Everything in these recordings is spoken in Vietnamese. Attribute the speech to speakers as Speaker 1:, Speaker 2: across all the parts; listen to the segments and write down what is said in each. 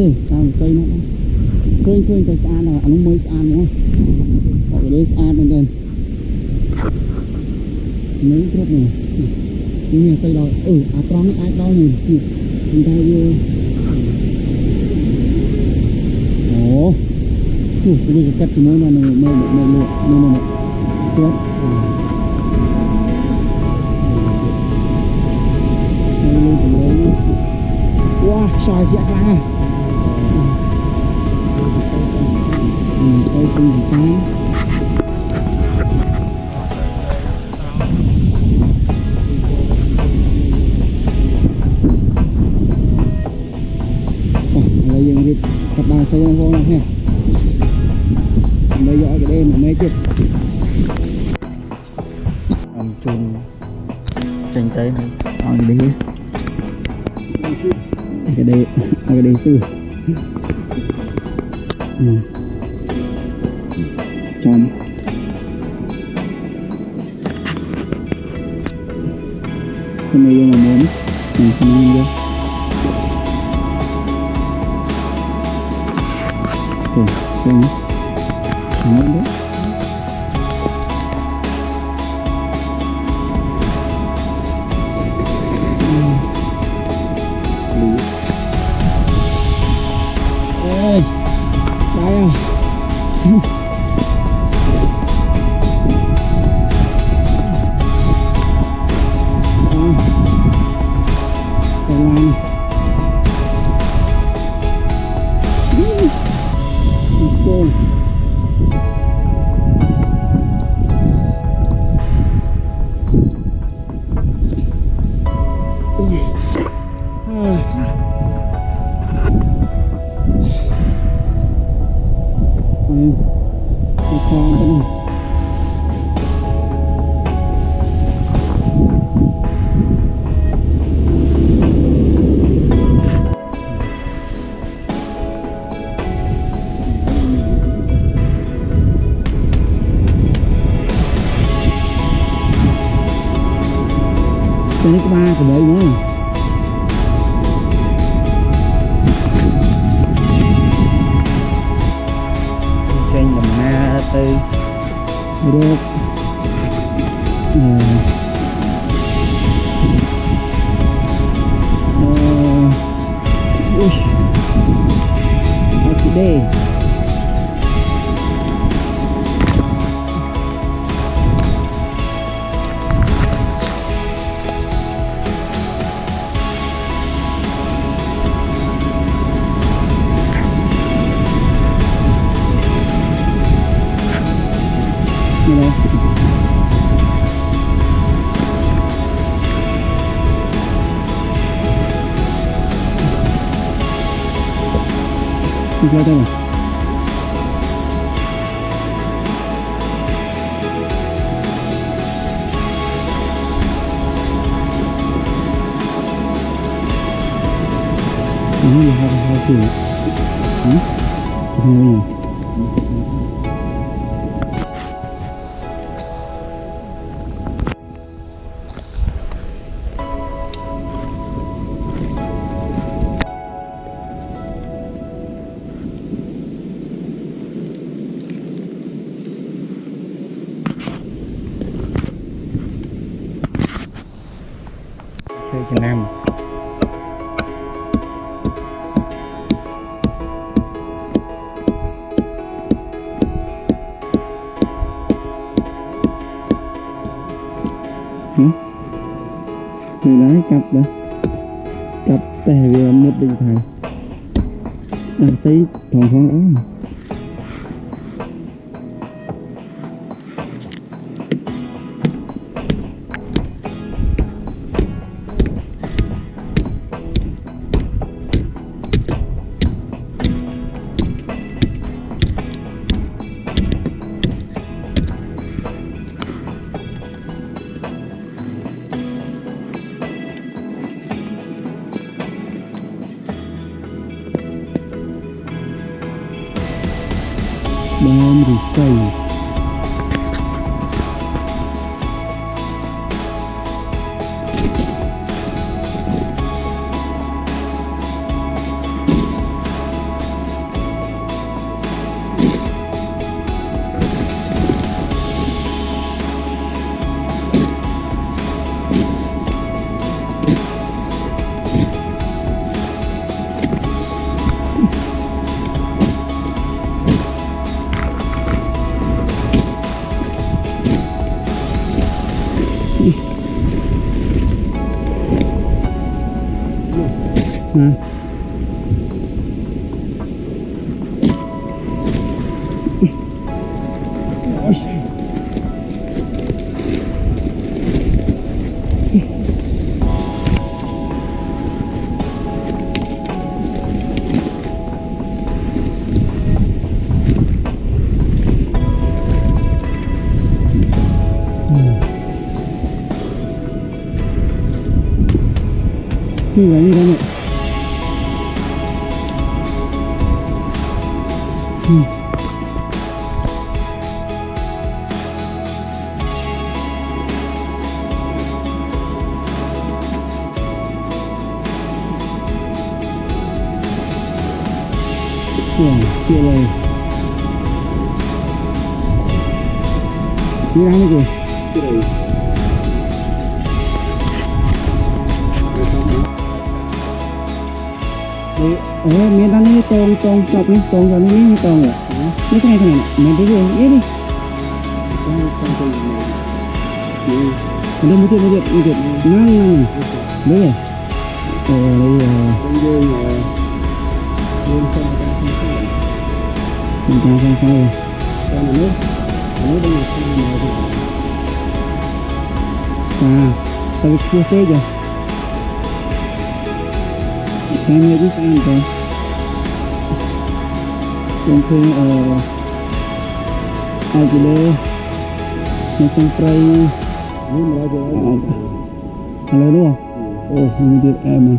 Speaker 1: Tao cây nó khơi cây ăn là nó mới ăn nữa, họ để ăn bên đây mấy chút này, cái này cây đòi, tròn ai đòi này, người ta vừa, bây giờ cắt cái mối này mới lụa, chết, wow, soi dẹt ra. Đây cùng cái lấy những cái cặp đàn xây vô này nha, bây giờ cái đêm mà mấy chứ ông chun tranh tới này ở cái đấy cái đấy sư trong cái này mà muốn mình không ăn được không không đấy ê đây à cái này có ba của đấy nữa tranh đầm na tư được đây đi đây này ini là hai kiểu chơi cho nam người lái cặp đó cặp tè về một bình thầy đang xây thòng khoáng đó bom thì xây nè như là như thế này. Siêu lời như đang kìa. Miền Tây này tông chọc đi, tông cho nó như tông rồi. Cái này miền Tây này ít đi. Đây một tiệt ngang đấy rồi. Chúng ta sang sau rồi. Tao chưa phê rồi. Em nghe biết ăn rồi. Trong khi ai chỉ lê nó không play lên đúng không? Ồ, mình biết em này.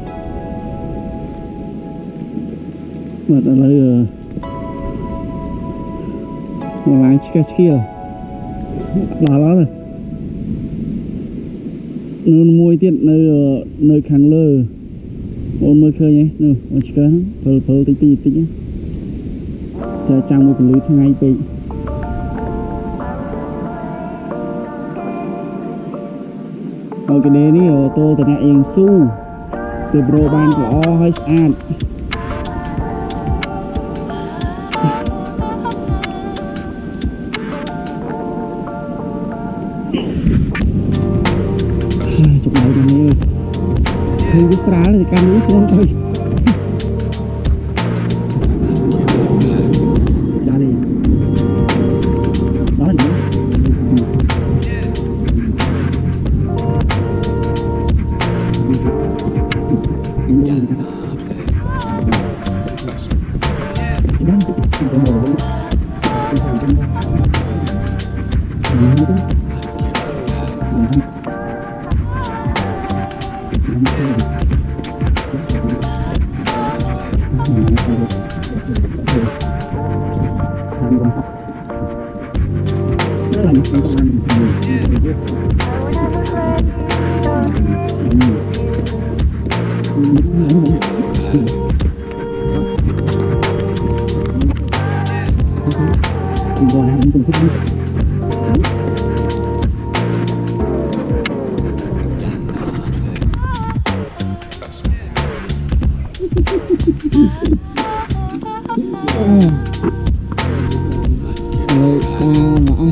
Speaker 1: Mà đã lấy mà lái kia là đó rồi. Nó mua tiền nơi kháng lơ. Ôn mới khơi nhé, nè, ôn chỉ cần phơi tí nhé. Chờ trang một lưới thứ ngay bị. Ở cái đế này ở tô từ nãy yên su, từ bro ban của o hơi ăn. Chụp lại cho mày ơi. Thấy cái xá thì cam núi không thôi. Ra đi. Đó là gì?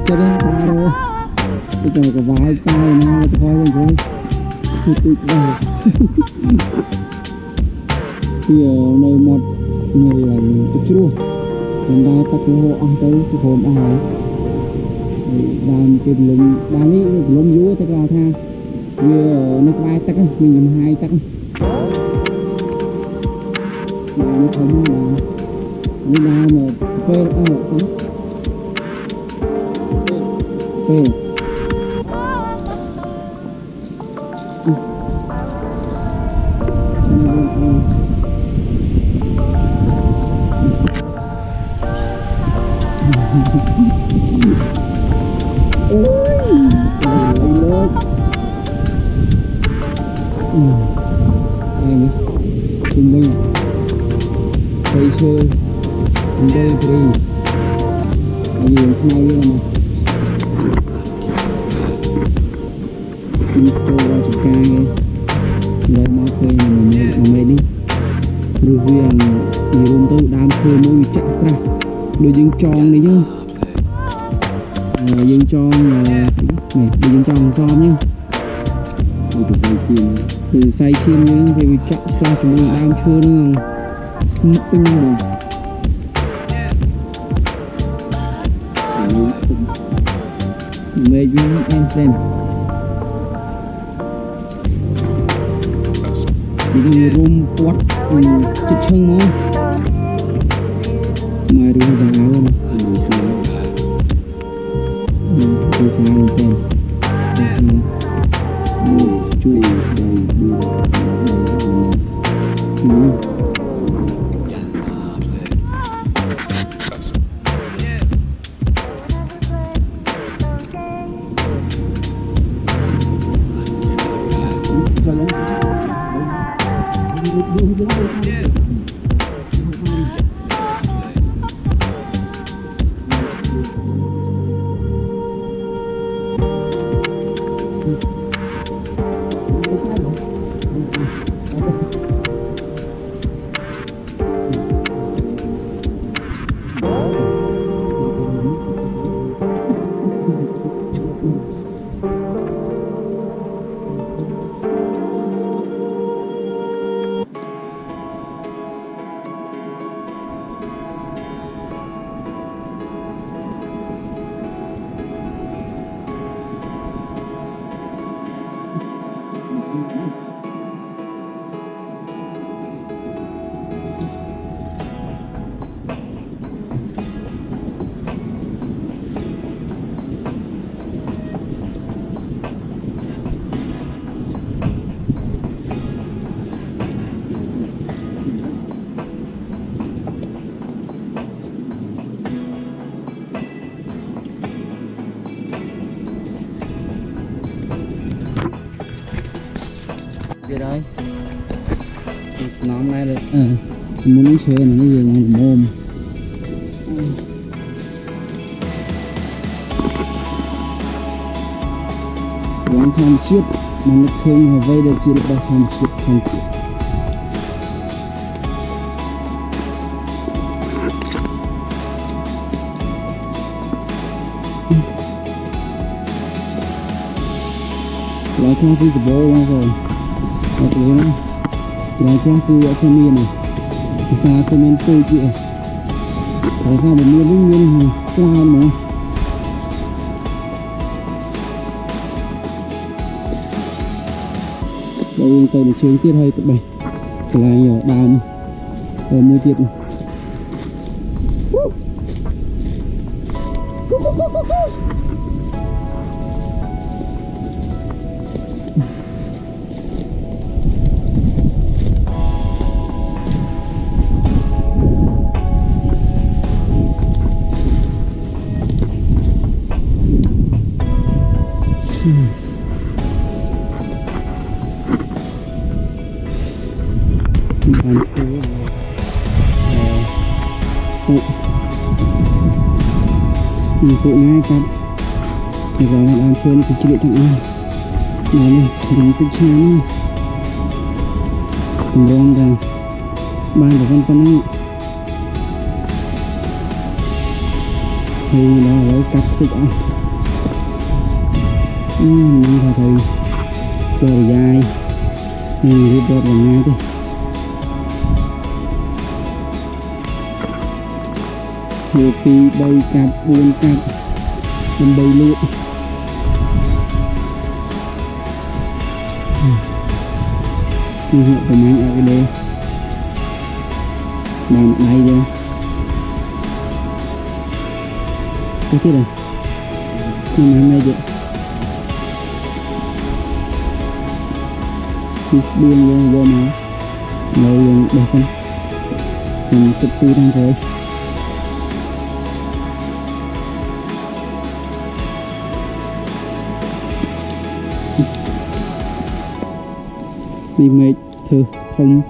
Speaker 1: Cho đến ta rồi cái này có vài tay nào thôi rồi tuyệt vời. Bây giờ nơi một người là chút chua còn ta tắt cái hộ ăn tới cái hồn ăn rồi đàn cái lùm đàn ấy lùm vú tức là tha vì ở nước vai tắt mình dùng hai tắt mà nó không là như nào mà phê ở phê cùng mình thấy chơi cùng đây thì gì ngay luôn mà đi cô qua chụp ca nghe đây mà thuê mà mày đi rồi viên thì luôn tôi đam thuê mỗi chạy ra đôi dương tròn này chứ dương tròn này đôi dương tròn xóm nhá đi từ dây chuyền từ say chiên những về chọn sao chúng mình đang chưa nữa smoking mà mê viên em xem đi room quát chích chân mà mai room giá luôn từ sáng lên tên chui đây nón này được muốn đi chơi nó như là mồm quán tham chiết mà nó thương là vây được chỉ được bao tham chiết loại tham phi sờ bố rồi thế này loại trang từ ở trên miền này xa trên miền tây kia ở xa một miền nguyên cao mà đây tàu một chuyến tiết hay tụi bay là nhỏ đàm ở môi tiết này. Phụ ngay cắt bây giờ là làm phơi thì chỉ để trong ăn này này cái chén rong ra ban của con ấy thì đó lấy cắt thích ăn mình phải thấy trời dài mình đi đốt vào nhà đi một tí bay cặp buôn cặp mình bay lụa như hiện của mình ở cái đây đang ở đây rồi cái này nhưng mà hôm nay vậy thì biên vô mà ngồi đây xem mình tự tư đang rồi đi mệt thử không